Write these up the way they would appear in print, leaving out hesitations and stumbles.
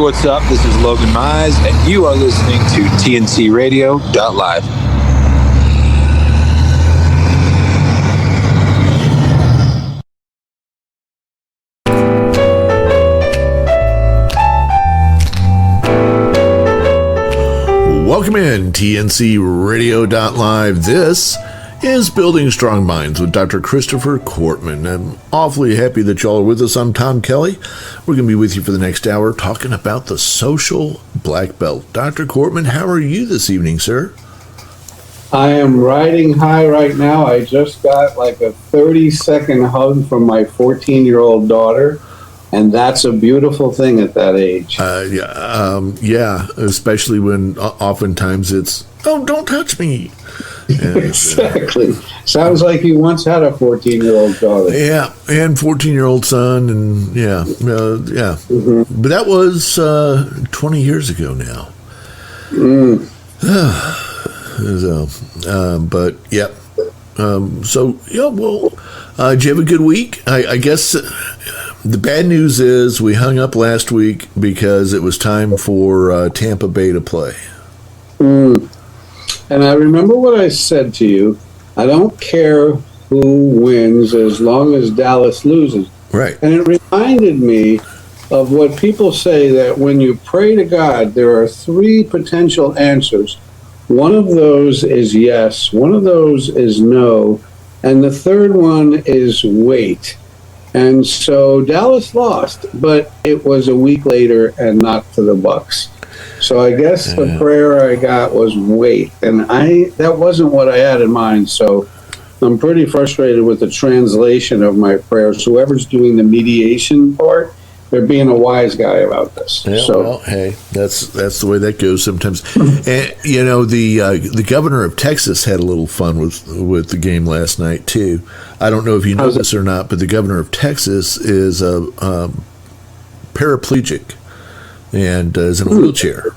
what's up? This is Logan Mize, and you are listening to TNCRadio.live. Welcome in, TNC Radio.live. This is Building Strong Minds with Dr. Christopher Cortman. I'm awfully happy that y'all are with us. I'm Tom Kelly. We're going to be with you for the next hour talking about the social black belt. Dr. Cortman, how are you this evening, sir? I am riding high right now. I just got like a 30-second hug from my 14-year-old daughter, and that's a beautiful thing at that age. Yeah, especially when oftentimes it's, oh, don't touch me. And, exactly. Sounds like you once had a 14-year-old daughter. Yeah, and 14-year-old son, and yeah. Mm-hmm. But that was 20 years ago now. But yeah. So yeah. Well, did you have a good week? I guess the bad news is we hung up last week because it was time for Tampa Bay to play. And I remember what I said to you. I don't care who wins as long as Dallas loses. Right. And it reminded me of what people say, that when you pray to God, there are three potential answers. One of those is yes, one of those is no, and the third one is wait. And so Dallas lost, but it was a week later and not for the Bucks. So I guess the prayer I got was wait, and that wasn't what I had in mind. So I'm pretty frustrated with the translation of my prayers. Whoever's doing the mediation part, they're being a wise guy about this. Yeah, so, well, hey, that's the way that goes sometimes. And you know, the governor of Texas had a little fun with the game last night too. I don't know if you know this or not, but the governor of Texas is a paraplegic and is in a wheelchair.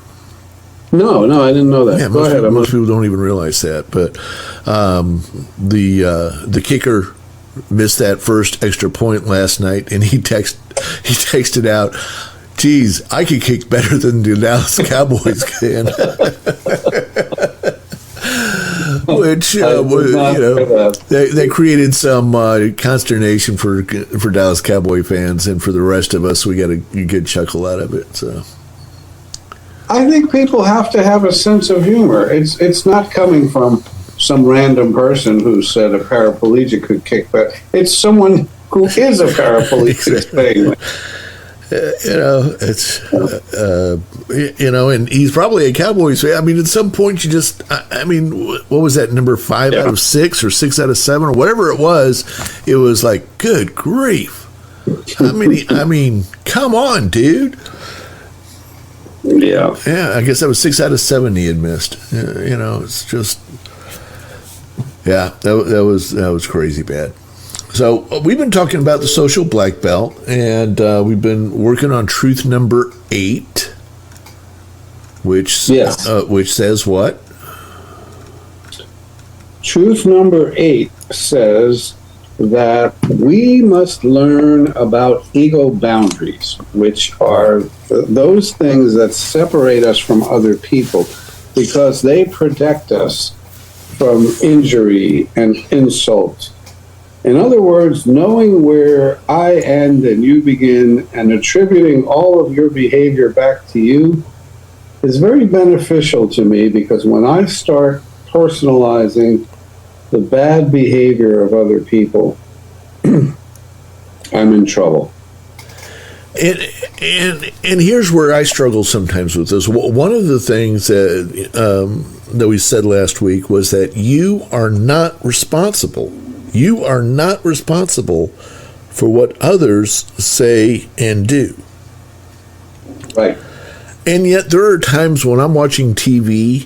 No, I didn't know that. Yeah, most people don't even realize that. But the kicker missed that first extra point last night, and he texted out, "Geez, I could kick better than the Dallas Cowboys can." Which they created some consternation for Dallas Cowboy fans, and for the rest of us, we got a good chuckle out of it. So, I think people have to have a sense of humor. It's not coming from some random person who said a paraplegic could kick better. It's someone who is a paraplegic saying and he's probably a Cowboys fan. I mean, at some point you just, what was that, number 5 out of 6 or 6 out of 7 or whatever it was like, good grief. I mean, come on, dude. Yeah, I guess that was 6 out of 7 he had missed. It's just, that was crazy bad. So we've been talking about the social black belt, and we've been working on truth number 8, which says what? Truth number 8 says that we must learn about ego boundaries, which are those things that separate us from other people because they protect us from injury and insult. In other words, knowing where I end and you begin and attributing all of your behavior back to you is very beneficial to me, because when I start personalizing the bad behavior of other people, I'm in trouble. And here's where I struggle sometimes with this. One of the things that we said last week was that you are not responsible. You are not responsible for what others say and do. Right. And yet there are times when I'm watching TV,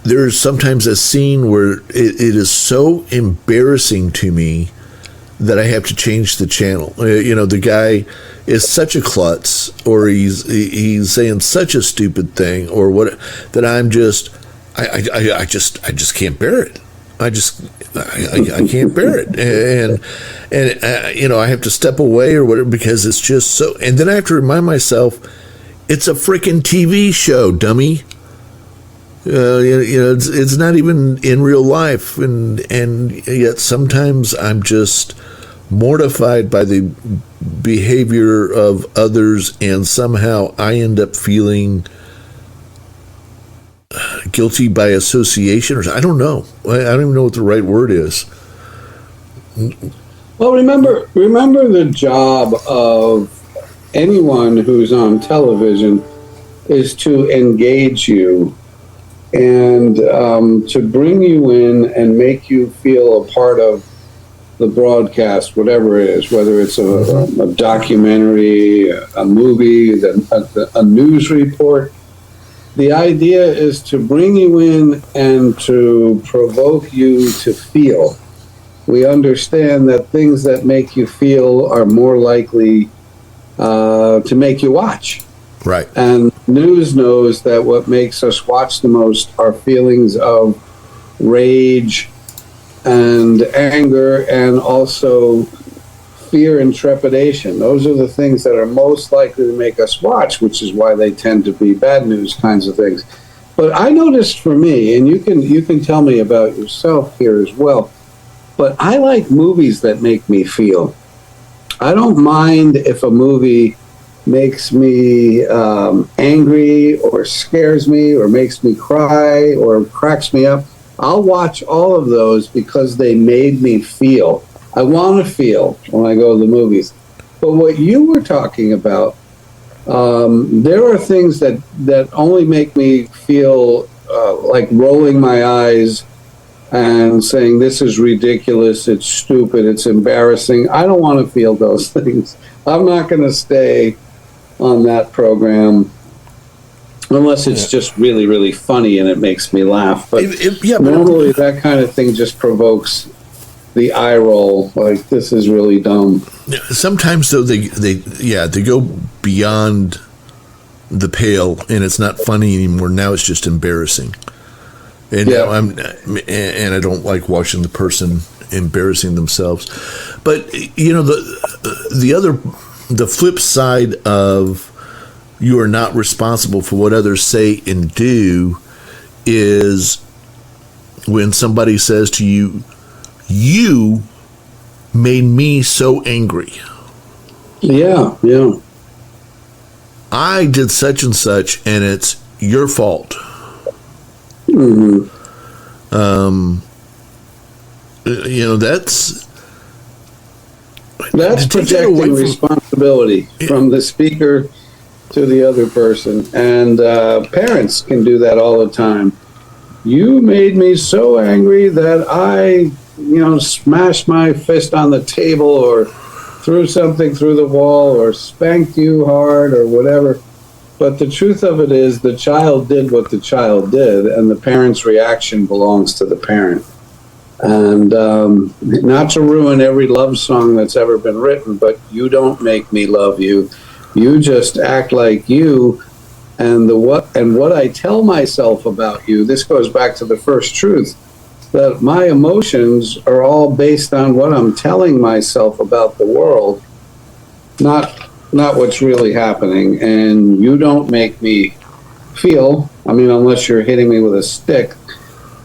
there's sometimes a scene where it is so embarrassing to me that I have to change the channel. The guy is such a klutz, or he's saying such a stupid thing, or what, that I just can't bear it. I can't bear it, and I have to step away or whatever, because it's just so. And then I have to remind myself, It's a freaking TV show, dummy. It's not even in real life, and yet sometimes I'm just mortified by the behavior of others, and somehow I end up feeling guilty by association, or I don't know. I don't even know what the right word is. Well, remember the job of anyone who's on television is to engage you and to bring you in and make you feel a part of the broadcast, whatever it is, whether it's a documentary, a movie, a news report. The idea is to bring you in and to provoke you to feel. We understand that things that make you feel are more likely to make you watch. Right. And news knows that what makes us watch the most are feelings of rage and anger and also fear and trepidation. Those are the things that are most likely to make us watch, which is why they tend to be bad news kinds of things. But I noticed for me, and you can tell me about yourself here as well, but I like movies that make me feel. I don't mind if a movie makes me angry or scares me or makes me cry or cracks me up. I'll watch all of those because they made me feel. I want to feel when I go to the movies. But what you were talking about, there are things that only make me feel like rolling my eyes and saying, this is ridiculous, it's stupid, it's embarrassing. I don't want to feel those things. I'm not going to stay on that program unless it's just really, really funny and it makes me laugh. But normally that kind of thing just provokes the eye roll, like, this is really dumb. Sometimes, though, they go beyond the pale, and it's not funny anymore. Now it's just embarrassing. And now and I don't like watching the person embarrassing themselves. But the flip side of you are not responsible for what others say and do is when somebody says to you, "You made me so angry." Yeah. I did such and such, and it's your fault. Mm-hmm. That's projecting responsibility from the speaker to the other person, and parents can do that all the time. You made me so angry that I, smashed my fist on the table or threw something through the wall or spanked you hard or whatever. But the truth of it is the child did what the child did, and the parent's reaction belongs to the parent. And not to ruin every love song that's ever been written, but you don't make me love you. You just act like you. And what I tell myself about you, this goes back to the first truth, that my emotions are all based on what I'm telling myself about the world, not what's really happening. And you don't make me feel, unless you're hitting me with a stick,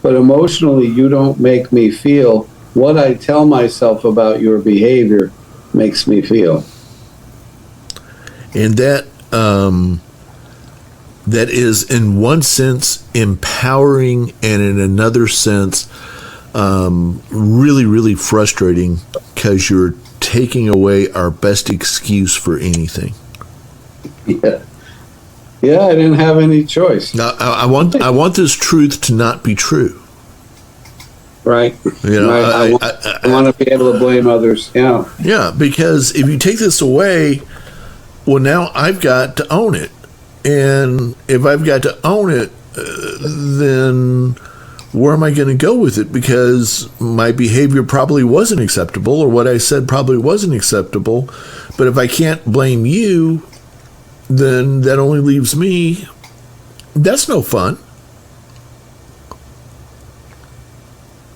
but emotionally you don't make me feel. What I tell myself about your behavior makes me feel. And that is in one sense empowering, and in another sense really, really frustrating, because you're taking away our best excuse for anything. Yeah, I didn't have any choice. Now, I want this truth to not be true. Right. I want to be able to blame others. Yeah. Yeah, because if you take this away, well, now I've got to own it. And if I've got to own it, then where am I going to go with it? Because my behavior probably wasn't acceptable, or what I said probably wasn't acceptable. But if I can't blame you, then that only leaves me. That's no fun.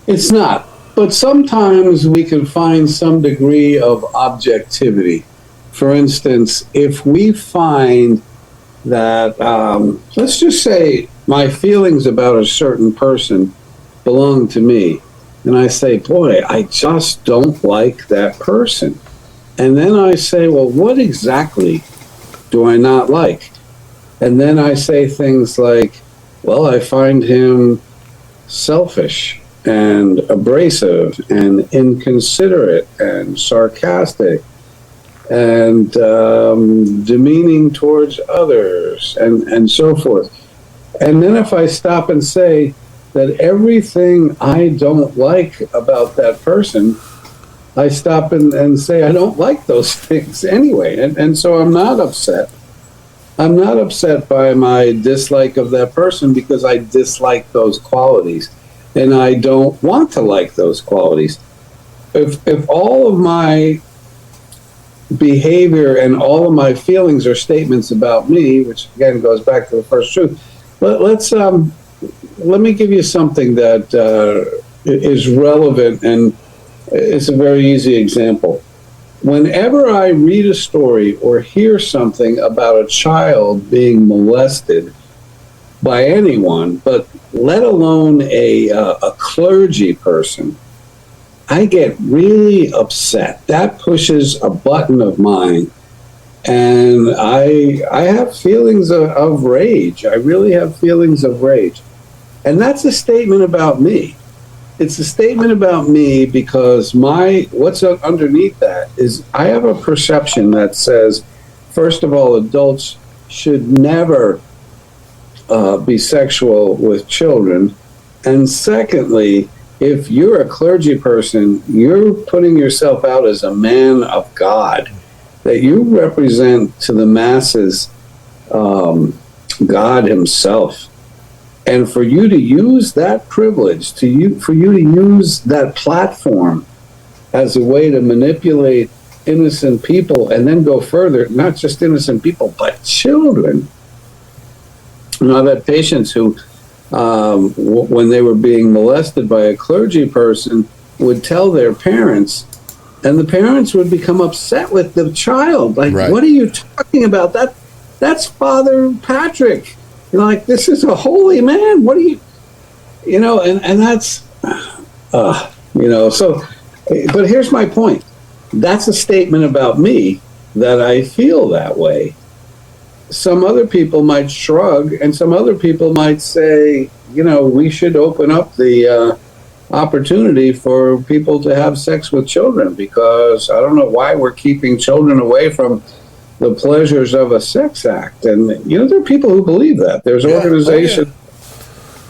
It's not. But sometimes we can find some degree of objectivity. For instance, if we find that, let's just say my feelings about a certain person belong to me. And I say, boy, I just don't like that person. And then I say, well, what exactly do I not like? And then I say things like, well, I find him selfish and abrasive and inconsiderate and sarcastic and demeaning towards others and so forth. And then if I stop and say that everything I don't like about that person, I stop and say I don't like those things anyway. And so I'm not upset. I'm not upset by my dislike of that person because I dislike those qualities. And I don't want to like those qualities. If all of my behavior and all of my feelings are statements about me, which again goes back to the first truth, let me give you something that is relevant, and it's a very easy example. Whenever I read a story or hear something about a child being molested by anyone, but let alone a clergy person, I get really upset. That pushes a button of mine, and I have feelings of rage. I really have feelings of rage. And that's a statement about me. It's a statement about me because what's underneath that is I have a perception that says, first of all, adults should never be sexual with children. And secondly, if you're a clergy person, you're putting yourself out as a man of God, that you represent to the masses God himself. And for you to use that privilege, for you to use that platform as a way to manipulate innocent people and then go further, not just innocent people, but children. I've had patients who, when they were being molested by a clergy person, would tell their parents, and the parents would become upset with the child. Like, right. What are you talking about? That's Father Patrick. Like, this is a holy man. What are you, and that's, so, but here's my point. That's a statement about me that I feel that way. Some other people might shrug, and some other people might say, we should open up the opportunity for people to have sex with children, because I don't know why we're keeping children away from the pleasures of a sex act. And, there are people who believe that. There's organizations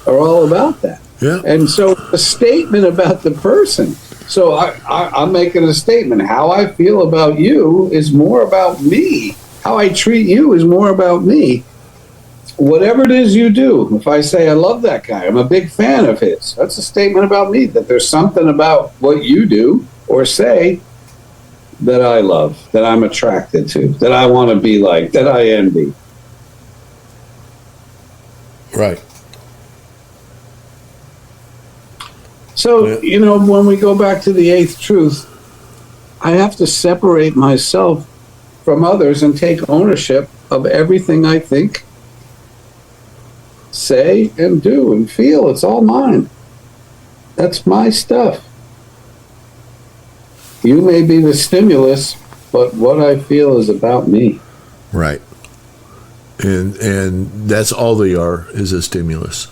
are all about that. Yeah. And so a statement about the person. So I'm making a statement. How I feel about you is more about me. How I treat you is more about me. Whatever it is you do, if I say I love that guy, I'm a big fan of his, that's a statement about me, that there's something about what you do or say that I love, that I'm attracted to, that I want to be like, that I envy. Right. So, when we go back to the eighth truth, I have to separate myself from others and take ownership of everything I think, say, and do, and feel. It's all mine. That's my stuff. You may be the stimulus, but what I feel is about me. Right. And that's all they are, is a stimulus.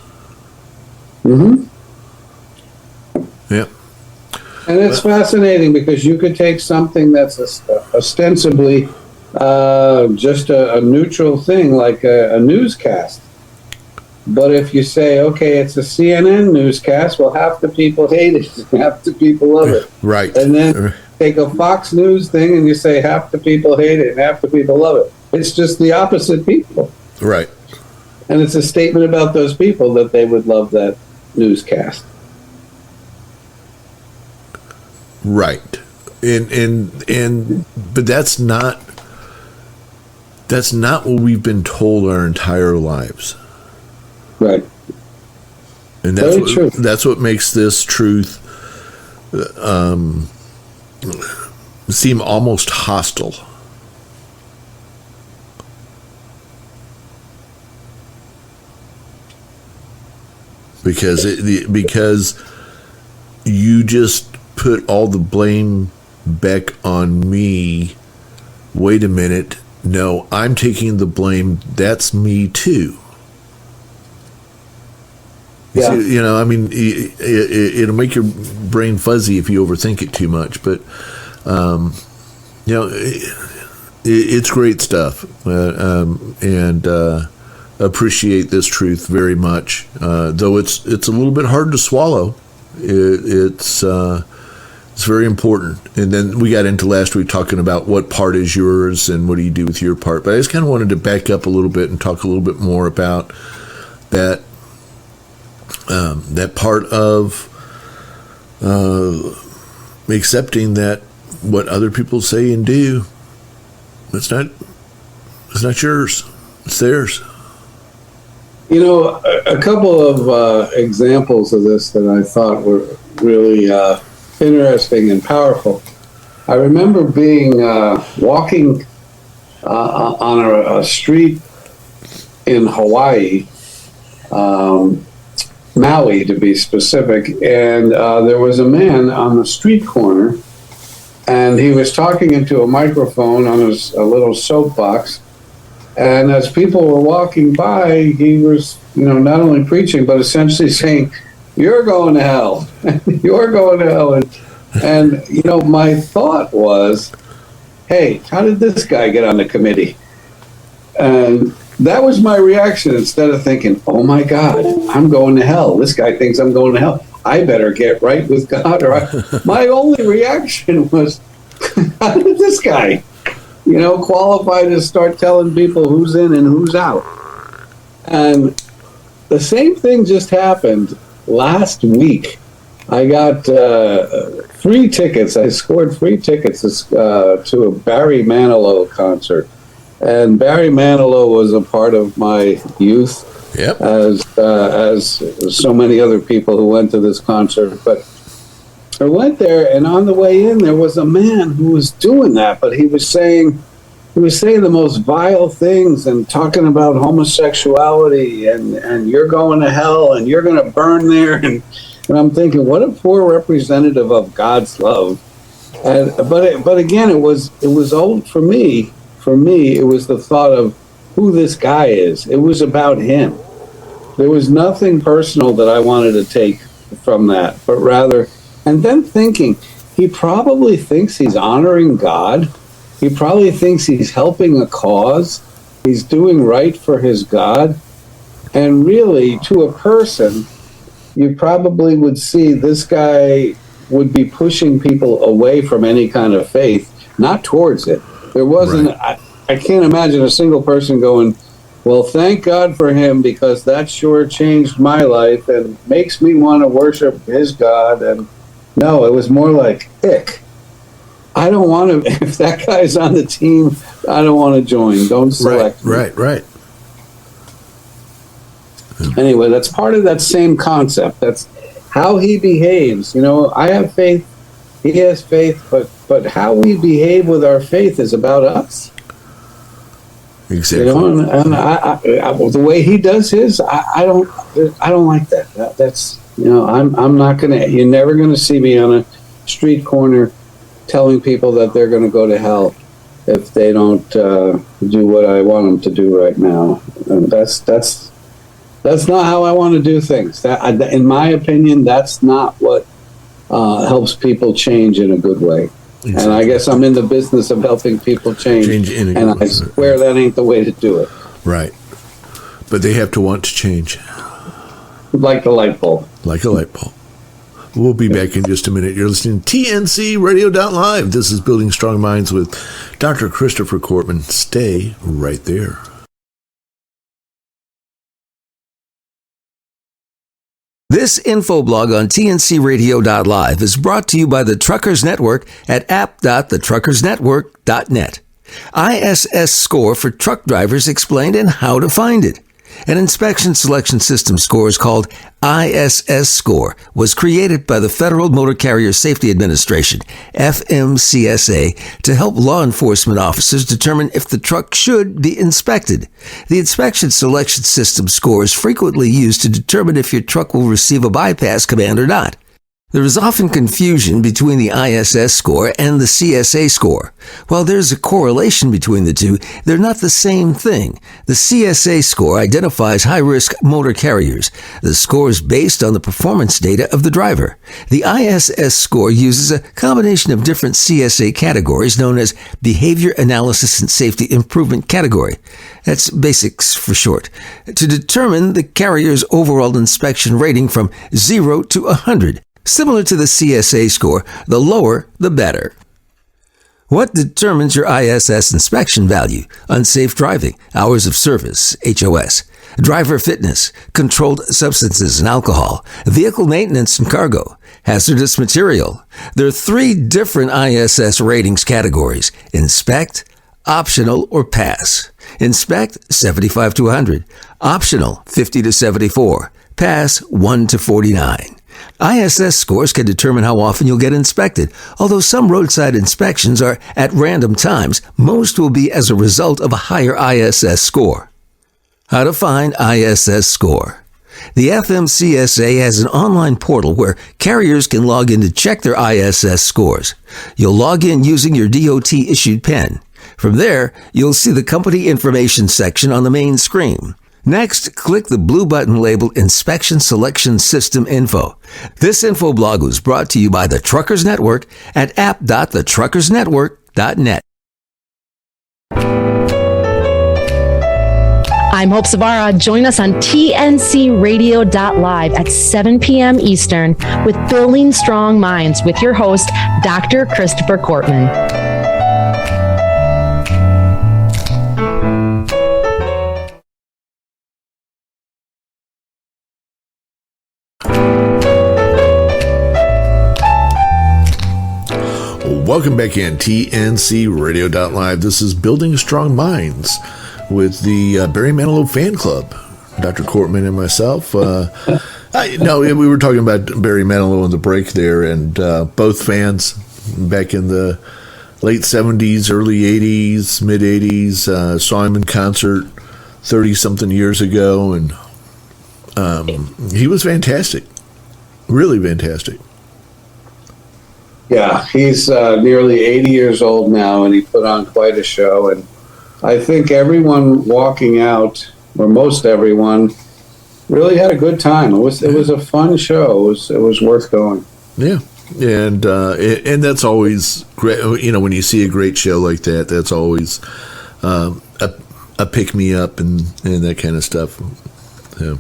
Mm-hmm. Yep. And it's fascinating because you could take something that's ostensibly just a neutral thing, like a newscast. But if you say, okay, it's a CNN newscast, well, half the people hate it, half the people love it. Right. And then take a Fox News thing and you say half the people hate it and half the people love it. It's just the opposite people. Right. And it's a statement about those people that they would love that newscast. Right. But that's not what we've been told our entire lives. Right. And that's what makes this truth seem almost hostile. because you just put all the blame back on me. Wait a minute. No, I'm taking the blame. That's me too. Yeah. See, I mean, it'll make your brain fuzzy if you overthink it too much. But, it's great stuff. And appreciate this truth very much. Though it's a little bit hard to swallow. It's very important. And then we got into last week talking about what part is yours and what do you do with your part. But I just kind of wanted to back up a little bit and talk a little bit more about that part of accepting that what other people say and do, it's not yours, it's theirs. A couple of examples of this that I thought were really interesting and powerful. I remember being walking on a street in Hawaii, Maui to be specific, and there was a man on the street corner, and he was talking into a microphone on a little soapbox. And as people were walking by, he was, not only preaching, but essentially saying, "You're going to hell. You're going to hell." And my thought was, hey, how did this guy get on the committee? And that was my reaction. Instead of thinking, oh my God, I'm going to hell. This guy thinks I'm going to hell. I better get right with God. My only reaction was, how did this guy qualify to start telling people who's in and who's out? And the same thing just happened last week. I got free tickets. I scored free tickets to a Barry Manilow concert. And Barry Manilow was a part of my youth, yep, as so many other people who went to this concert. But I went there, and on the way in, there was a man who was doing that, but he was saying the most vile things and talking about homosexuality and you're going to hell and you're going to burn there. And I'm thinking, what a poor representative of God's love. But again, it was old for me. For me, it was the thought of who this guy is. It was about him. There was nothing personal that I wanted to take from that, but rather, and then thinking, he probably thinks he's honoring God. He probably thinks he's helping a cause. He's doing right for his God. And really, to a person, you probably would see this guy would be pushing people away from any kind of faith, not towards it. There wasn't, right. I can't imagine a single person going, well, thank God for him because that sure changed my life and makes me want to worship his God. And no, it was more like, ick. I don't want to, if that guy's on the team, I don't want to join. Don't select me. Right. Anyway, that's part of that same concept. That's how he behaves. I have faith, he has faith, but how we behave with our faith is about us. Exactly. And I, the way he does his, I don't like that. That's I'm not gonna. You're never gonna see me on a street corner telling people that they're gonna go to hell if they don't do what I want them to do right now. And that's not how I want to do things. In my opinion, that's not what helps people change in a good way. Exactly. And I guess I'm in the business of helping people change and I swear that ain't the way to do it. Right. But they have to want to change. Like a light bulb. Like a light bulb. We'll be back in just a minute. You're listening to TNC Radio.live. This is Building Strong Minds with Dr. Christopher Cortman. Stay right there. This infoblog on tncradio.live is brought to you by the Truckers Network at app.thetruckersnetwork.net. ISS score for truck drivers explained and how to find it. An inspection selection system score is called ISS score was created by the Federal Motor Carrier Safety Administration, FMCSA, to help law enforcement officers determine if the truck should be inspected. The inspection selection system score is frequently used to determine if your truck will receive a bypass command or not. There is often confusion between the ISS score and the CSA score. While there's a correlation between the two, they're not the same thing. The CSA score identifies high-risk motor carriers. The score is based on the performance data of the driver. The ISS score uses a combination of different CSA categories known as Behavior Analysis and Safety Improvement Category. That's BASICS for short, to determine the carrier's overall inspection rating from 0 to 100. Similar to the CSA score, the lower, the better. What determines your ISS inspection value? Unsafe driving, hours of service, HOS, driver fitness, controlled substances and alcohol, vehicle maintenance and cargo, hazardous material. There are 3 different ISS ratings categories: inspect, optional, or pass. Inspect, 75 to 100. Optional, 50 to 74. Pass, 1 to 49. ISS scores can determine how often you'll get inspected. Although some roadside inspections are at random times, most will be as a result of a higher ISS score. How to find ISS score. The FMCSA has an online portal where carriers can log in to check their ISS scores. You'll log in using your DOT-issued PIN. From there, you'll see the company information section on the main screen. Next, click the blue button labeled Inspection Selection System Info. This info blog was brought to you by the Truckers Network at app.thetruckersnetwork.net. I'm Hope Savara. Join us on tncradio.live at 7 p.m. Eastern with Building Strong Minds with your host, Dr. Christopher Cortman. Welcome back in tncradio.live. This is Building Strong Minds with the Barry Manilow fan club, Dr. Cortman and myself. We were talking about Barry Manilow on the break there, and both fans back in the late 70s, early 80s, mid 80s, saw him in concert 30-something years ago, and he was fantastic, really fantastic. Yeah, he's nearly 80 years old now, and he put on quite a show. And I think everyone walking out, or most everyone, really had a good time. It was a fun show. It was worth going. Yeah, and that's always great. You know, when you see a great show like that, that's always a pick me up and that kind of stuff. Yeah.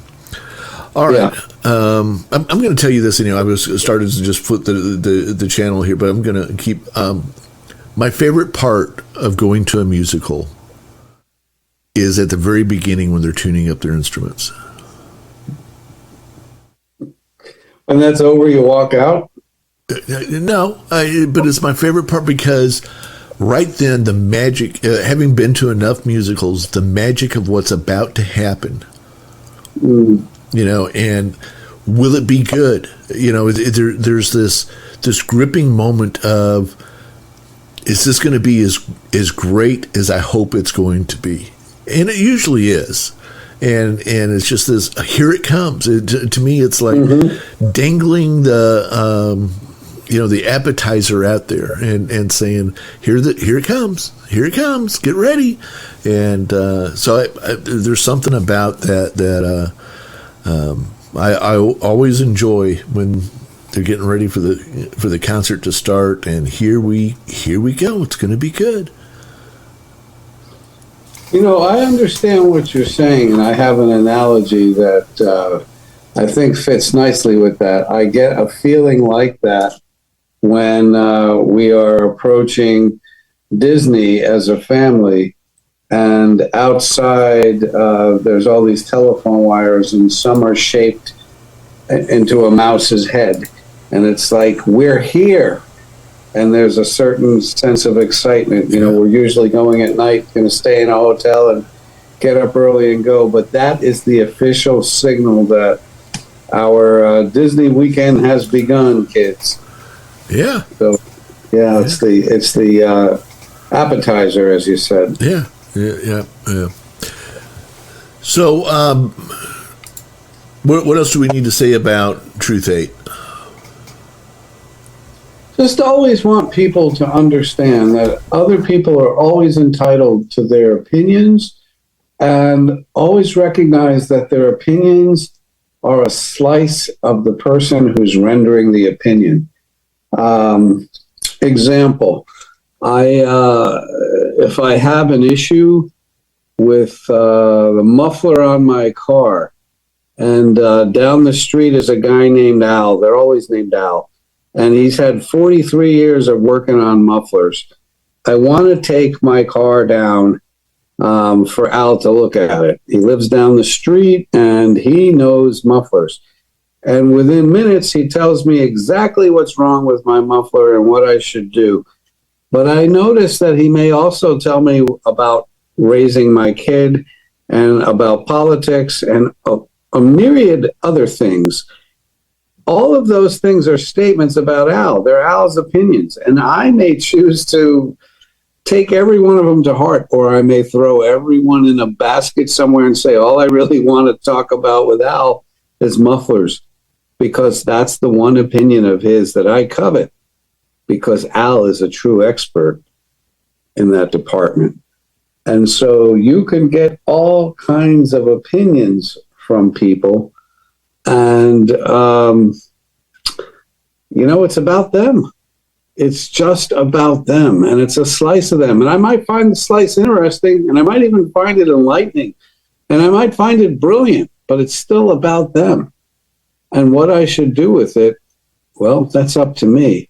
All right. Yeah. I'm going to tell you this. I was started to just flip the channel here, but I'm going to keep my favorite part of going to a musical is at the very beginning when they're tuning up their instruments. When that's over, you walk out? No, but it's my favorite part because right then the magic, having been to enough musicals, the magic of what's about to happen. And will it be good? There's this gripping moment of, is this going to be as great as I hope it's going to be? And it usually is. And it's just this, here it comes. To me, it's like dangling the appetizer out there and saying, here it comes, get ready. And so there's something about that I always enjoy when they're getting ready for the concert to start, and here we go. It's going to be good. I understand what you're saying, and I have an analogy that I think fits nicely with that. I get a feeling like that when we are approaching Disney as a family. And outside, there's all these telephone wires, and some are shaped into a mouse's head. And it's like, we're here. And there's a certain sense of excitement. We're usually going at night, going to stay in a hotel, and get up early and go. But that is the official signal that our Disney weekend has begun, kids. Yeah. So, yeah, it's the appetizer, as you said. Yeah. So, what else do we need to say about Truth 8? Just always want people to understand that other people are always entitled to their opinions, and always recognize that their opinions are a slice of the person who's rendering the opinion. Example, if I have an issue with the muffler on my car, and down the street is a guy named Al, they're always named Al, and he's had 43 years of working on mufflers. I want to take my car down for Al to look at it. He lives down the street and he knows mufflers. And within minutes, he tells me exactly what's wrong with my muffler and what I should do. But I notice that he may also tell me about raising my kid and about politics and a myriad other things. All of those things are statements about Al. They're Al's opinions. And I may choose to take every one of them to heart, or I may throw everyone in a basket somewhere and say, all I really want to talk about with Al is mufflers, because that's the one opinion of his that I covet, because Al is a true expert in that department. And so you can get all kinds of opinions from people, and it's about them. It's just about them, and it's a slice of them. And I might find the slice interesting, and I might even find it enlightening, and I might find it brilliant, but it's still about them. And what I should do with it, well, that's up to me.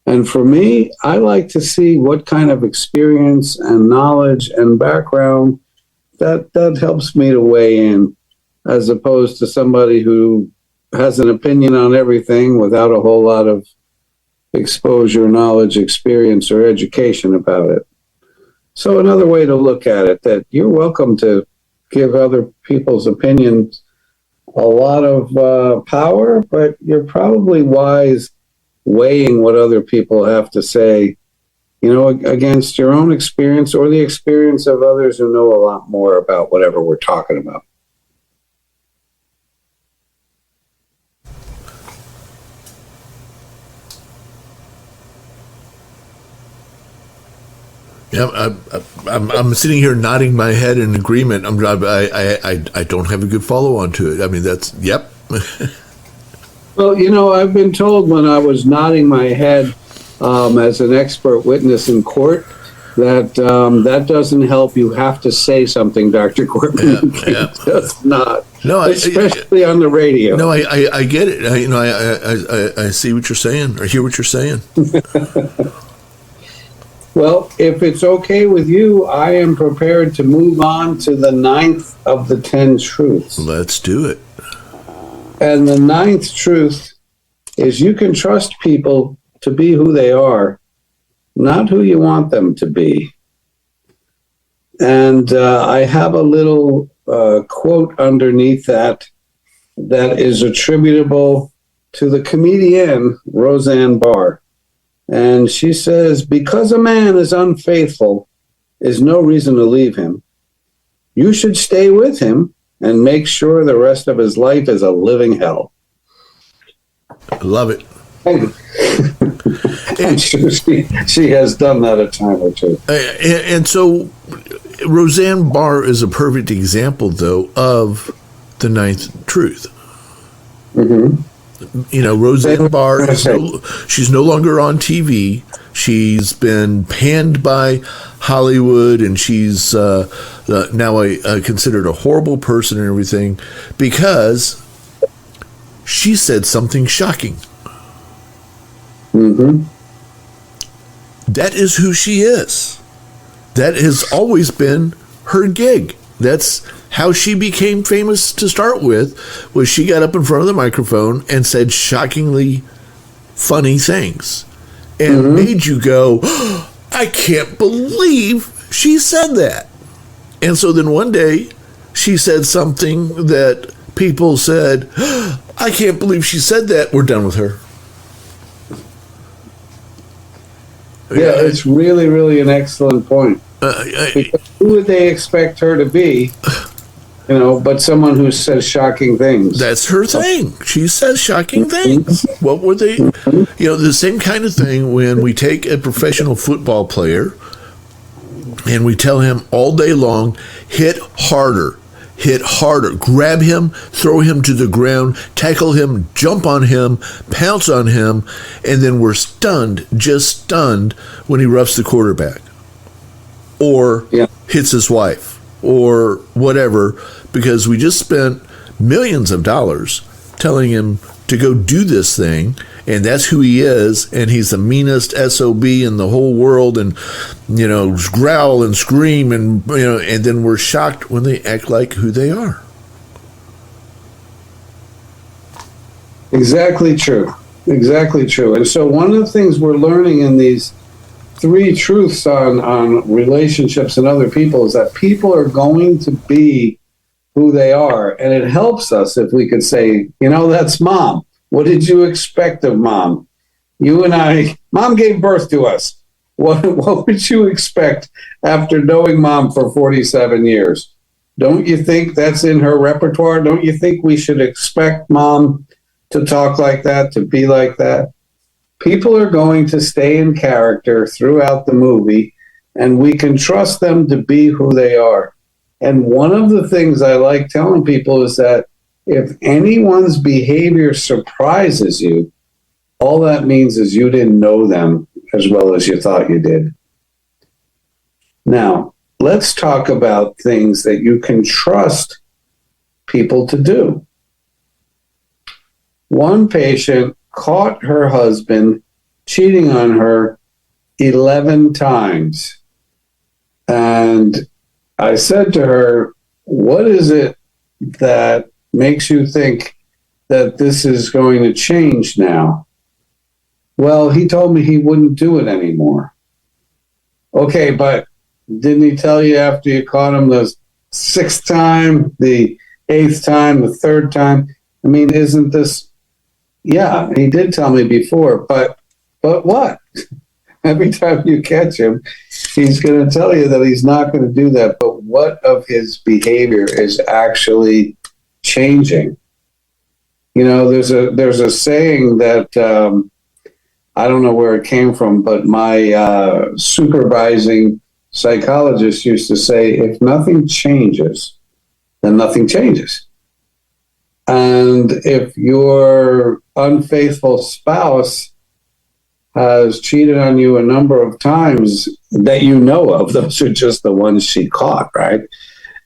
And for me, I like to see what kind of experience and knowledge and background that helps me to weigh in, as opposed to somebody who has an opinion on everything without a whole lot of exposure, knowledge, experience, or education about it. So another way to look at it, that you're welcome to give other people's opinions a lot of power, but you're probably wise weighing what other people have to say, against your own experience or the experience of others who know a lot more about whatever we're talking about. Yeah, I'm sitting here nodding my head in agreement. I don't have a good follow on to it. I mean, that's yep. Well, I've been told when I was nodding my head as an expert witness in court that that doesn't help. You have to say something, Dr. Cortman. Yeah. Just not. No, especially on the radio. No, I get it. I see what you're saying, or hear what you're saying. Well, if it's okay with you, I am prepared to move on to the 9th of the 10 truths. Let's do it. And the 9th truth is you can trust people to be who they are, not who you want them to be. And I have a little quote underneath that is attributable to the comedian Roseanne Barr. And she says, because a man is unfaithful is no reason to leave him. You should stay with him and make sure the rest of his life is a living hell. Love it. And she has done that a time or two. And so Roseanne Barr is a perfect example, though, of the 9th truth. Mm-hmm. Roseanne Barr, she's no longer on TV. She's been panned by Hollywood, and she's now considered a horrible person and everything because she said something shocking. Mm-hmm. That is who she is. That has always been her gig. That's how she became famous to start with, was she got up in front of the microphone and said shockingly funny things and made you go, oh, I can't believe she said that. And so then one day she said something that people said, I can't believe she said that. We're done with her. Yeah, it's really, really an excellent point. Because who would they expect her to be? But someone who says shocking things. That's her thing. She says shocking things. What were they? The same kind of thing when we take a professional football player and we tell him all day long, hit harder, grab him, throw him to the ground, tackle him, jump on him, pounce on him, and then we're just stunned when he roughs the quarterback or hits his wife or whatever, because we just spent millions of dollars telling him to go do this thing, and that's who he is, and he's the meanest SOB in the whole world, and growl and scream, and then we're shocked when they act like who they are. Exactly true. And so one of the things we're learning in these 3 truths on relationships and other people is that people are going to be who they are. And it helps us if we could say, that's mom. What did you expect of mom? You and I, mom gave birth to us. What would you expect after knowing mom for 47 years? Don't you think that's in her repertoire? Don't you think we should expect mom to talk like that, to be like that? People are going to stay in character throughout the movie, and we can trust them to be who they are. And one of the things I like telling people is that if anyone's behavior surprises you, all that means is you didn't know them as well as you thought you did. Now, let's talk about things that you can trust people to do. One patient caught her husband cheating on her 11 times. And I said to her, what is it that makes you think that this is going to change now? Well, he told me he wouldn't do it anymore. Okay, but didn't he tell you after you caught him the 6th time, the 8th time, the 3rd time? I mean, isn't this... Yeah, he did tell me before, but what? Every time you catch him, he's going to tell you that he's not going to do that. But what of his behavior is actually changing? There's a saying that I don't know where it came from, but my supervising psychologist used to say, if nothing changes, then nothing changes. And if your unfaithful spouse has cheated on you a number of times that you know of, those are just the ones she caught, right?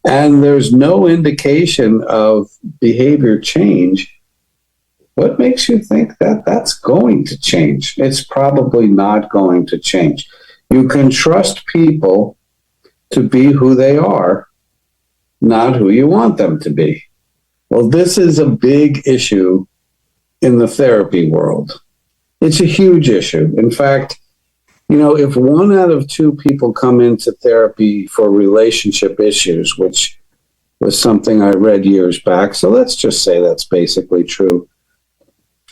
And there's no indication of behavior change, what makes you think that that's going to change? It's probably not going to change. You can trust people to be who they are, not who you want them to be. Well, this is a big issue in the therapy world. It's a huge issue. In fact, if 1 out of 2 people come into therapy for relationship issues, which was something I read years back, so let's just say that's basically true,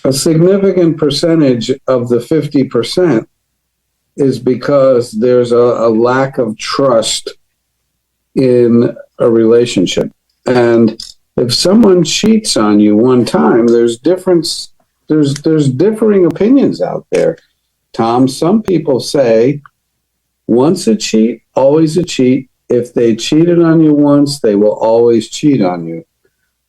a significant percentage of the 50% is because there's a lack of trust in a relationship. And if someone cheats on you one time, there's differing opinions out there. Tom, some people say once a cheat, always a cheat. If they cheated on you once, they will always cheat on you.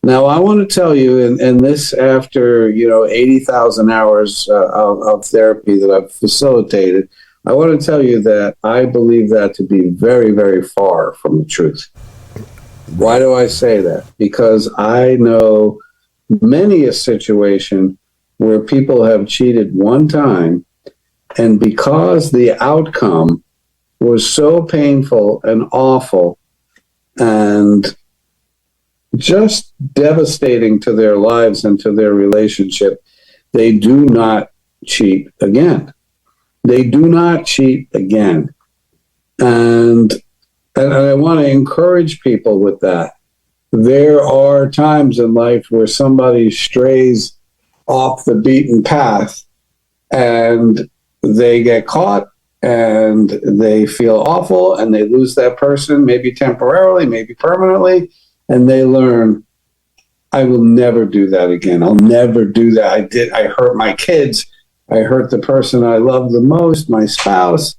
Now, I want to tell you, and this after 80,000 hours of therapy that I've facilitated, I want to tell you that I believe that to be very, very far from the truth. Why do I say that? Because I know many a situation where people have cheated one time, and because the outcome was so painful and awful and just devastating to their lives and to their relationship, they do not cheat again. They do not cheat again. And And I want to encourage people with that. There are times in life where somebody strays off the beaten path and they get caught and they feel awful and they lose that person, maybe temporarily, maybe permanently, and they learn, I will never do that again. I'll never do that. I hurt my kids. I hurt the person I love the most, my spouse.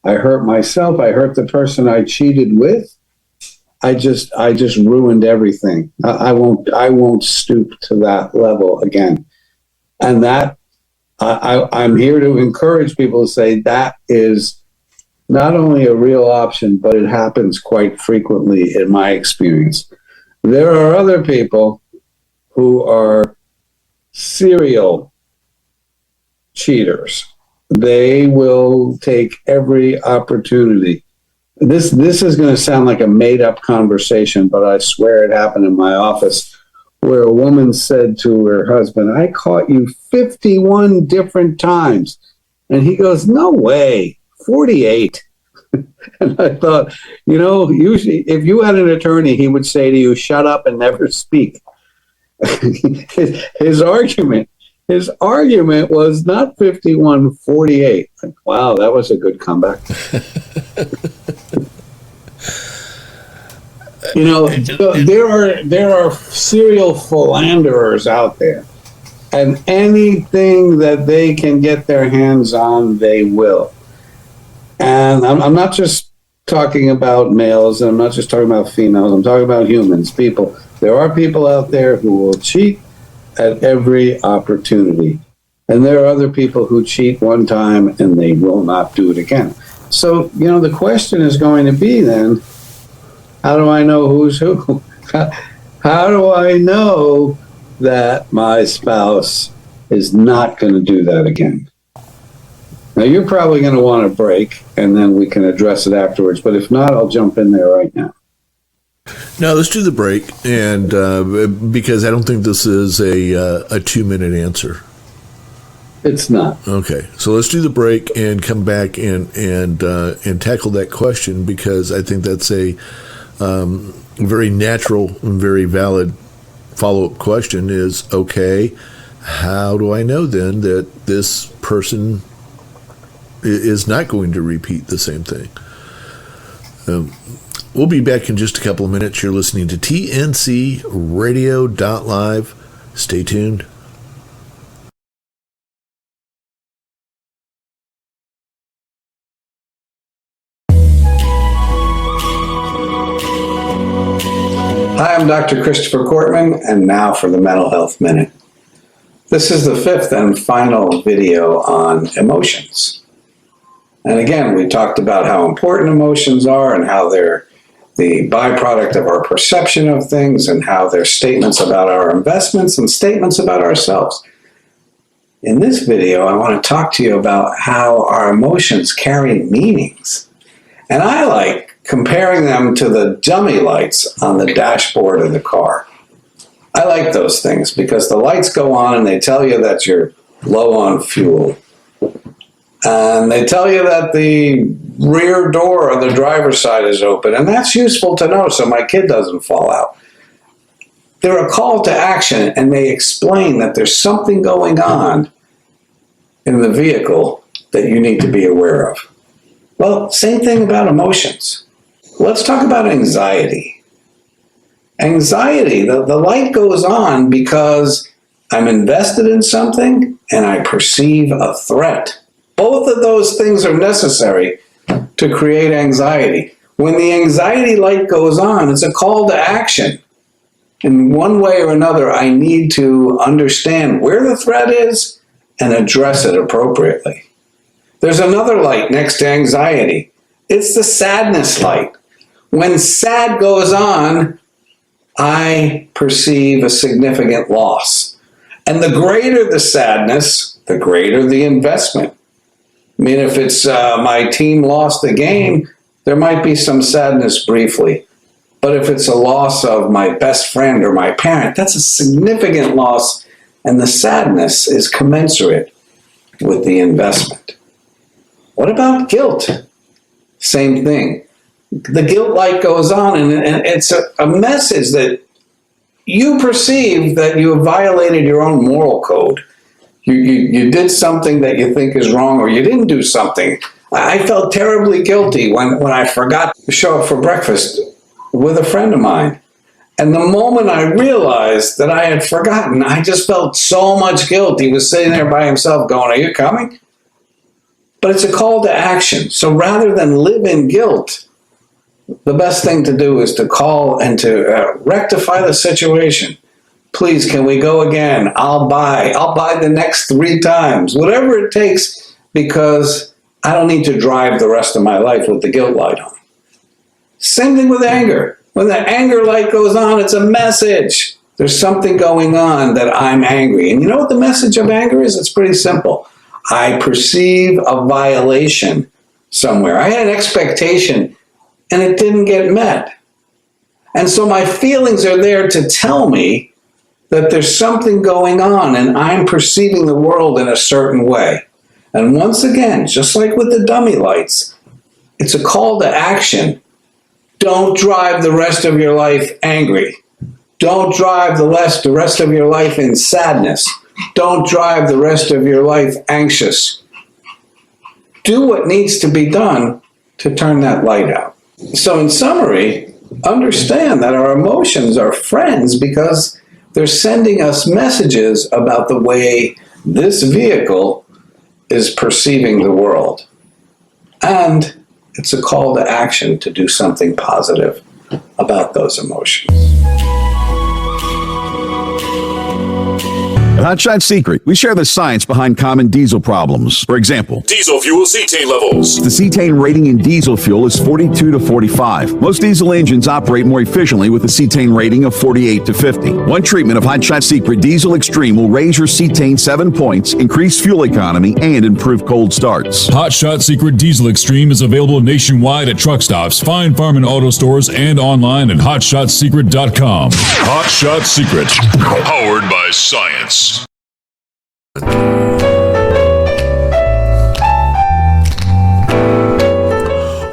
I hurt myself. I hurt the person I cheated with. I just ruined everything. I won't stoop to that level again. And that I'm here to encourage people to say that is not only a real option, but it happens quite frequently in my experience. There are other people who are serial cheaters. They will take every opportunity. This is going to sound like a made-up conversation, but I swear it happened in my office, where a woman said to her husband, I caught you 51 different times. And he goes, no way, 48. And I thought, usually if you had an attorney, he would say to you, shut up and never speak. His argument was not 51, 48. Wow, that was a good comeback. There are serial philanderers out there, and anything that they can get their hands on, they will. And I'm not just talking about males, and I'm not just talking about females. I'm talking about humans, people. There are people out there who will cheat at every opportunity. And there are other people who cheat one time and they will not do it again. So, the question is going to be then, how do I know who's who? How do I know that my spouse is not going to do that again? Now, you're probably going to want a break, and then we can address it afterwards. But if not, I'll jump in there right now. No, let's do the break, and because I don't think this is a 2-minute answer. It's not. Okay, so let's do the break and come back and tackle that question, because I think that's a very natural and very valid follow-up question. Is okay, how do I know then that this person is not going to repeat the same thing? We'll be back in just a couple of minutes. You're listening to TNC Radio.live. Stay tuned. Hi, I'm Dr. Christopher Cortman, and now for the Mental Health Minute. This is the fifth and final video on emotions. And again, we talked about how important emotions are and how they're the byproduct of our perception of things and how they're statements about our investments and statements about ourselves. In this video, I want to talk to you about how our emotions carry meanings. And I like comparing them to the dummy lights on the dashboard of the car. I like those things because the lights go on and they tell you that you're low on fuel. And they tell you that the rear door on the driver's side is open. And that's useful to know so my kid doesn't fall out. They're a call to action, and they explain that there's something going on in the vehicle that you need to be aware of. Well, same thing about emotions. Let's talk about anxiety. Anxiety, the light goes on because I'm invested in something and I perceive a threat. Both of those things are necessary to create anxiety. When the anxiety light goes on, it's a call to action. In one way or another, I need to understand where the threat is and address it appropriately. There's another light next to anxiety. It's the sadness light. When sad goes on, I perceive a significant loss. And the greater the sadness, the greater the investment. I mean, if it's my team lost the game, there might be some sadness briefly. But if it's a loss of my best friend or my parent, that's a significant loss, and the sadness is commensurate with the investment. What about guilt? Same thing. the guilt light goes on, and it's a message that you perceive that you have violated your own moral code. You did something that you think is wrong, or you didn't do something. I felt terribly guilty when I forgot to show up for breakfast with a friend of mine. And the moment I realized that I had forgotten, I just felt so much guilt. He was sitting there by himself going, "Are you coming?" But it's a call to action. So rather than live in guilt, the best thing to do is to call and to rectify the situation. Please, can we go again? I'll buy the next 3 times, whatever it takes, because I don't need to drive the rest of my life with the guilt light on. Same thing with anger. When the anger light goes on, it's a message. There's something going on that I'm angry. And you know what the message of anger is? It's pretty simple. I perceive a violation somewhere. I had an expectation and it didn't get met. And so my feelings are there to tell me that there's something going on and I'm perceiving the world in a certain way. And once again, just like with the dummy lights, it's a call to action. Don't drive the rest of your life angry. Don't drive the rest of your life in sadness. Don't drive the rest of your life anxious. Do what needs to be done to turn that light out. So in summary, understand that our emotions are friends because they're sending us messages about the way this vehicle is perceiving the world. And it's a call to action to do something positive about those emotions. At Hot Shot Secret, we share the science behind common diesel problems. For example, diesel fuel cetane levels. The cetane rating in diesel fuel is 42 to 45. Most diesel engines operate more efficiently with a cetane rating of 48 to 50. One treatment of Hot Shot Secret Diesel Extreme will raise your cetane 7 points, increase fuel economy, and improve cold starts. Hot Shot Secret Diesel Extreme is available nationwide at truck stops, fine farm and auto stores, and online at hotshotsecret.com. Hot Shot Secret, powered by science.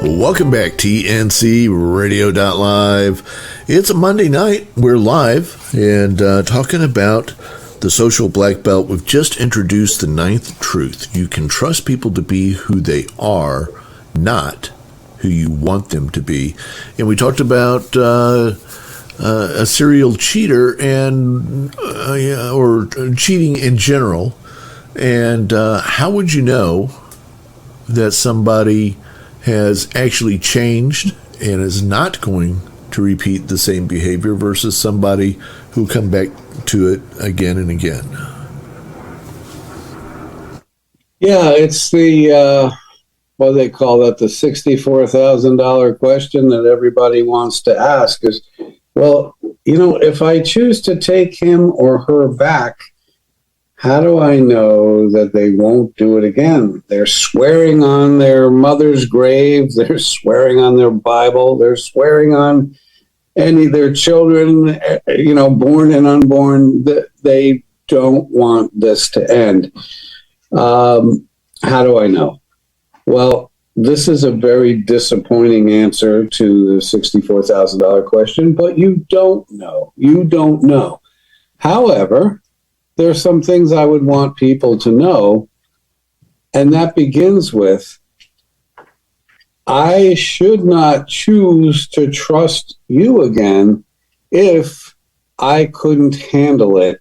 Welcome back, TNC Radio.live. It's a Monday night. We're live and talking about the social black belt. We've just introduced the 9th truth. You can trust people to be who they are, not who you want them to be. And we talked about a serial cheater and or cheating in general. And how would you know that somebody has actually changed and is not going to repeat the same behavior versus somebody who come back to it again and again? Yeah, it's the what they call that, the $64,000 question that everybody wants to ask is, well, you know, if I choose to take him or her back, how do I know that they won't do it again? They're swearing on their mother's grave. They're swearing on their Bible. They're swearing on any of their children, you know, born and unborn, that they don't want this to end. How do I know? Well, this is a very disappointing answer to the $64,000 question, but you don't know. You don't know. However, there are some things I would want people to know, and that begins with, I should not choose to trust you again if I couldn't handle it,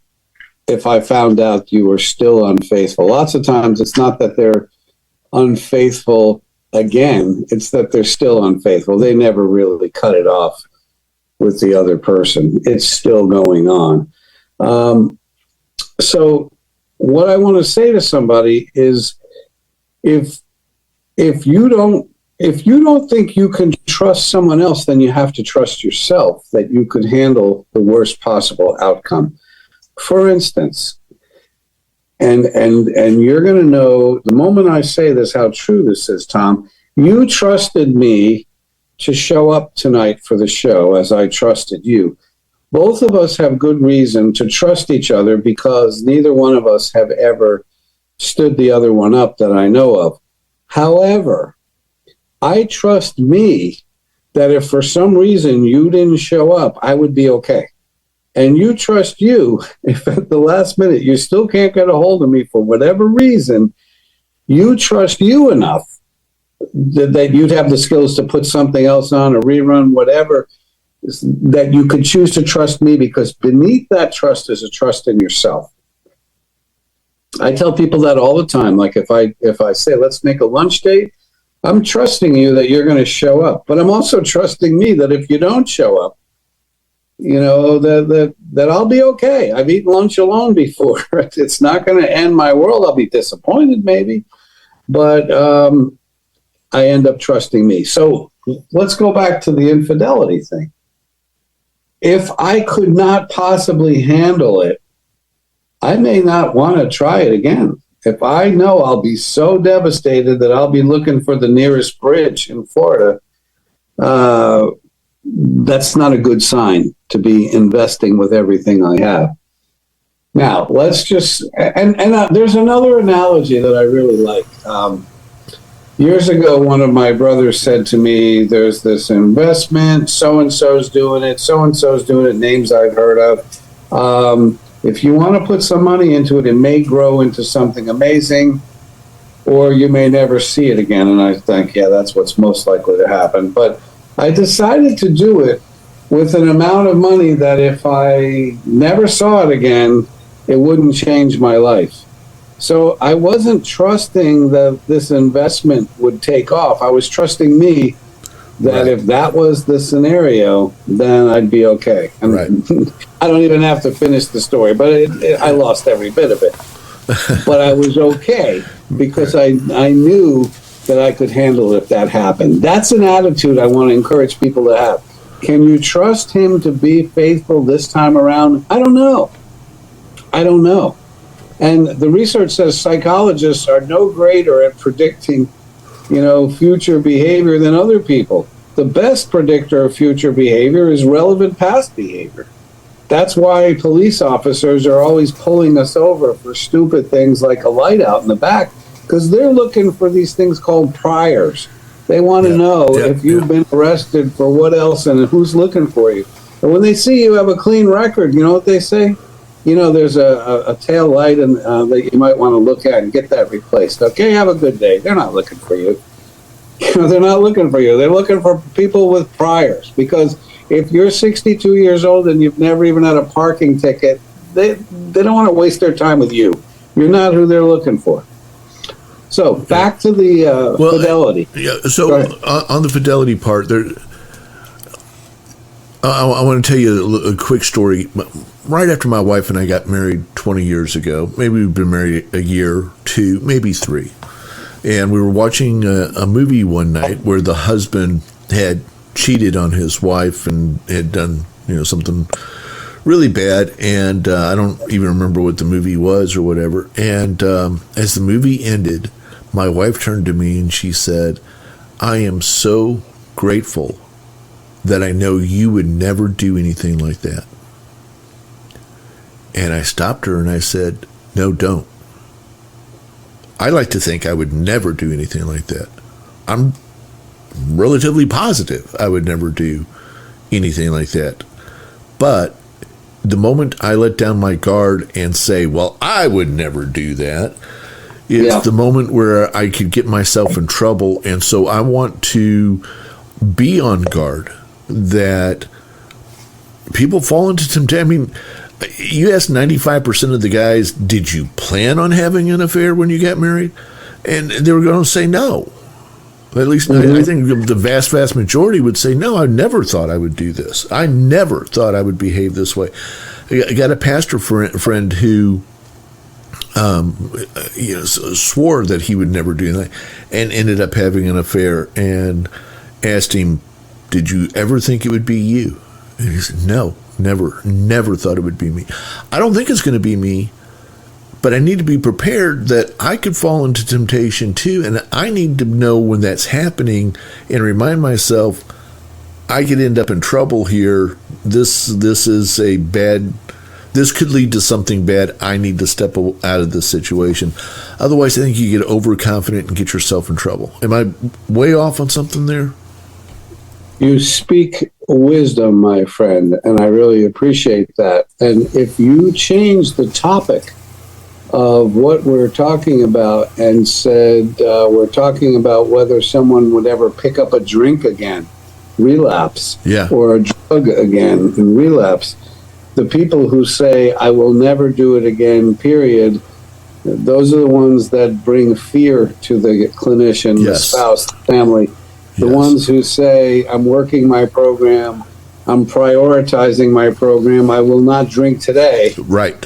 if I found out you were still unfaithful. Lots of times it's not that they're unfaithful again, it's that they're still unfaithful. They never really cut it off with the other person. It's still going on. So what I want to say to somebody is, if you don't think you can trust someone else, then you have to trust yourself that you could handle the worst possible outcome. For instance, and you're going to know the moment I say this how true this is, Tom. You trusted me to show up tonight for the show as I trusted you. Both of us have good reason to trust each other because neither one of us have ever stood the other one up that I know of. However, I trust me that if for some reason you didn't show up, I would be okay. And you trust you, if at the last minute you still can't get a hold of me for whatever reason, you trust you enough that you'd have the skills to put something else on, a rerun, whatever, that you could choose to trust me, because beneath that trust is a trust in yourself. I tell people that all the time. Like if I say, let's make a lunch date, I'm trusting you that you're going to show up, but I'm also trusting me that if you don't show up, that I'll be okay. I've eaten lunch alone before. It's not going to end my world. I'll be disappointed maybe, but I end up trusting me. So let's go back to the infidelity thing. If I could not possibly handle it, I may not want to try it again. If I know I'll be so devastated that I'll be looking for the nearest bridge in Florida, that's not a good sign to be investing with everything I have. Now, let's just, and there's another analogy that I really like. Years ago, one of my brothers said to me, there's this investment, so-and-so's doing it, names I've heard of. If you want to put some money into it, it may grow into something amazing, or you may never see it again. And I think, yeah, that's what's most likely to happen. But I decided to do it with an amount of money that if I never saw it again, it wouldn't change my life. So I wasn't trusting that this investment would take off. I was trusting me that if that was the scenario, then I'd be okay. And I don't even have to finish the story, but I lost every bit of it. But I was okay because I knew that I could handle it if that happened. That's an attitude I want to encourage people to have. Can you trust him to be faithful this time around? I don't know. And the research says psychologists are no greater at predicting, future behavior than other people. The best predictor of future behavior is relevant past behavior. That's why police officers are always pulling us over for stupid things like a light out in the back, because they're looking for these things called priors. They want to know if you've been arrested for what else and who's looking for you. And when they see you have a clean record, you know what they say? There's a tail light and that you might want to look at and get that replaced. Okay, have a good day. They're not looking for you. They're not looking for you. They're looking for people with priors, because if you're 62 years old and you've never even had a parking ticket, they don't want to waste their time with you. You're not who they're looking for. So back to the fidelity. So on the fidelity part, there, I want to tell you a quick story. Right after my wife and I got married 20 years ago, maybe we've been married a year, 2, maybe 3. And we were watching a movie one night where the husband had cheated on his wife and had done, something really bad. And I don't even remember what the movie was or whatever. And as the movie ended, my wife turned to me and she said, "I am so grateful that I know you would never do anything like that." And I stopped her and I said, "No, don't. I like to think I would never do anything like that. I'm relatively positive I would never do anything like that. But the moment I let down my guard and say, well, I would never do that, is the moment where I could get myself in trouble. And so I want to be on guard that people fall into temptation. I mean, you ask 95% of the guys, did you plan on having an affair when you got married? And they were going to say no. At least I think the vast, vast majority would say, no, I never thought I would do this. I never thought I would behave this way. I got a pastor friend who swore that he would never do that and ended up having an affair, and asked him, did you ever think it would be you? And he said, no. Never thought it would be me. I don't think it's going to be me, but I need to be prepared that I could fall into temptation too, and I need to know when that's happening and remind myself I could end up in trouble here. This is a bad. This could lead to something bad. I need to step out of this situation. Otherwise, I think you get overconfident and get yourself in trouble. Am I way off on something there? You speak wisdom, my friend, and I really appreciate that. And if you change the topic of what we're talking about and said we're talking about whether someone would ever pick up a drink again, relapse, or a drug again and relapse, the people who say, I will never do it again, period, those are the ones that bring fear to the clinician, the spouse, the family. The ones who say, I'm working my program, I'm prioritizing my program, I will not drink today. Right.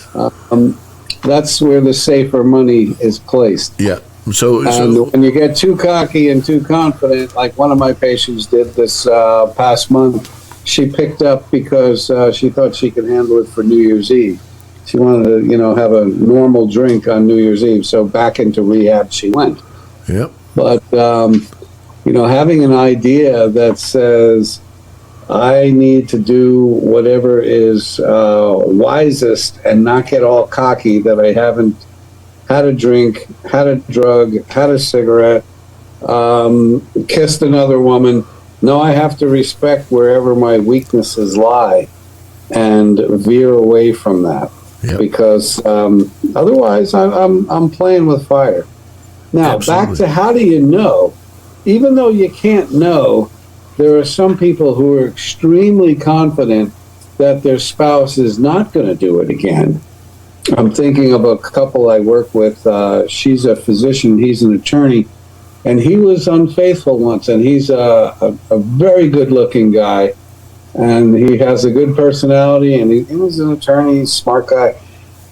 That's where the safer money is placed. Yeah. So when you get too cocky and too confident, like one of my patients did this past month, she picked up because she thought she could handle it for New Year's Eve. She wanted to, have a normal drink on New Year's Eve. So back into rehab she went. Yep. But, having an idea that says, I need to do whatever is wisest and not get all cocky that I haven't had a drink, had a drug, had a cigarette, kissed another woman. No, I have to respect wherever my weaknesses lie and veer away from that. Yep. Because otherwise I'm playing with fire. Now, back to how do you know? Even though you can't know, there are some people who are extremely confident that their spouse is not going to do it again. I'm thinking of a couple I work with. She's a physician, he's an attorney, and he was unfaithful once, and he's a very good-looking guy, and he has a good personality, and he was an attorney, smart guy.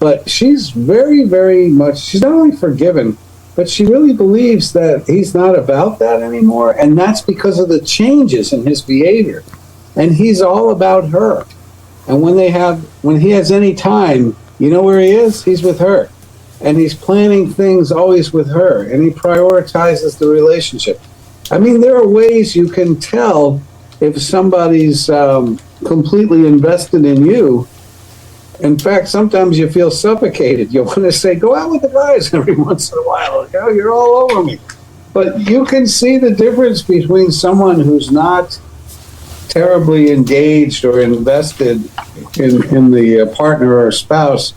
But she's very, very much, she's not only forgiven, but she really believes that he's not about that anymore, and that's because of the changes in his behavior. And he's all about her. And when he has any time, you know where he is? He's with her. And he's planning things always with her, and he prioritizes the relationship. I mean, there are ways you can tell if somebody's completely invested in you. In fact, sometimes you feel suffocated. You want to say, go out with the guys every once in a while. You're all over me. But you can see the difference between someone who's not terribly engaged or invested in the partner or spouse,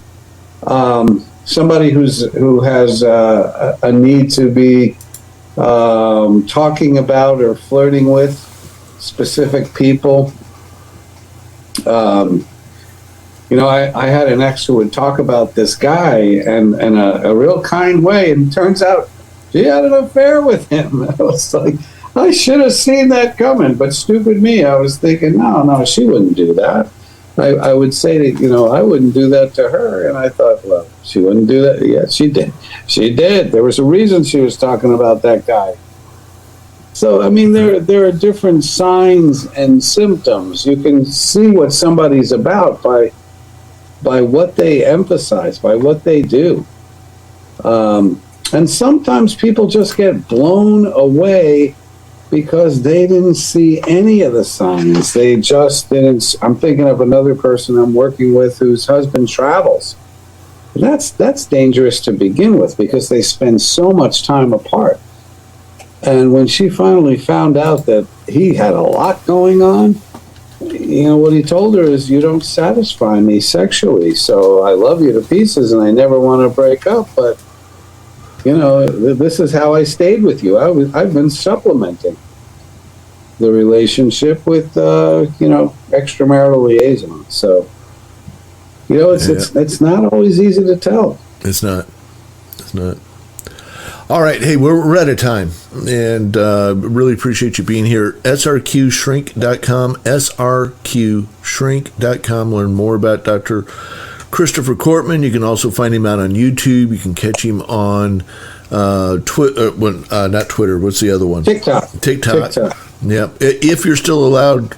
somebody who has a need to be talking about or flirting with specific people. I had an ex who would talk about this guy and a real kind way, and it turns out she had an affair with him. I was like, I should have seen that coming, but stupid me, I was thinking, no, she wouldn't do that. I would say that, I wouldn't do that to her, and I thought, well, she wouldn't do that. Yeah, she did. She did. There was a reason she was talking about that guy. So, I mean, there are different signs and symptoms. You can see what somebody's about by what they emphasize, by what they do. And sometimes people just get blown away because they didn't see any of the signs. They just didn't. I'm thinking of another person I'm working with whose husband travels. That's dangerous to begin with because they spend so much time apart. And when she finally found out that he had a lot going on, what he told her is, you don't satisfy me sexually, so I love you to pieces and I never want to break up, but, this is how I stayed with you. I've been supplementing the relationship with, extramarital liaison. So, it's not always easy to tell. It's not. All right. Hey, we're out of time, and really appreciate you being here. srqshrink.com, srqshrink.com. Learn more about Dr. Christopher Cortman. You can also find him out on YouTube. You can catch him on Twitter. Not Twitter. What's the other one? TikTok. Yeah. If you're still allowed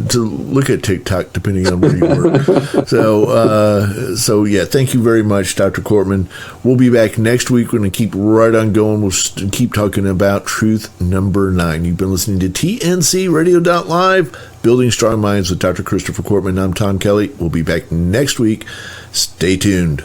to look at TikTok, depending on where you work. So yeah, thank you very much, Dr. Cortman. We'll be back next week. We're going to keep right on going. We'll keep talking about truth number 9. You've been listening to TNC Radio.live, Building Strong Minds with Dr. Christopher Cortman. I'm Tom Kelly. We'll be back next week. Stay tuned.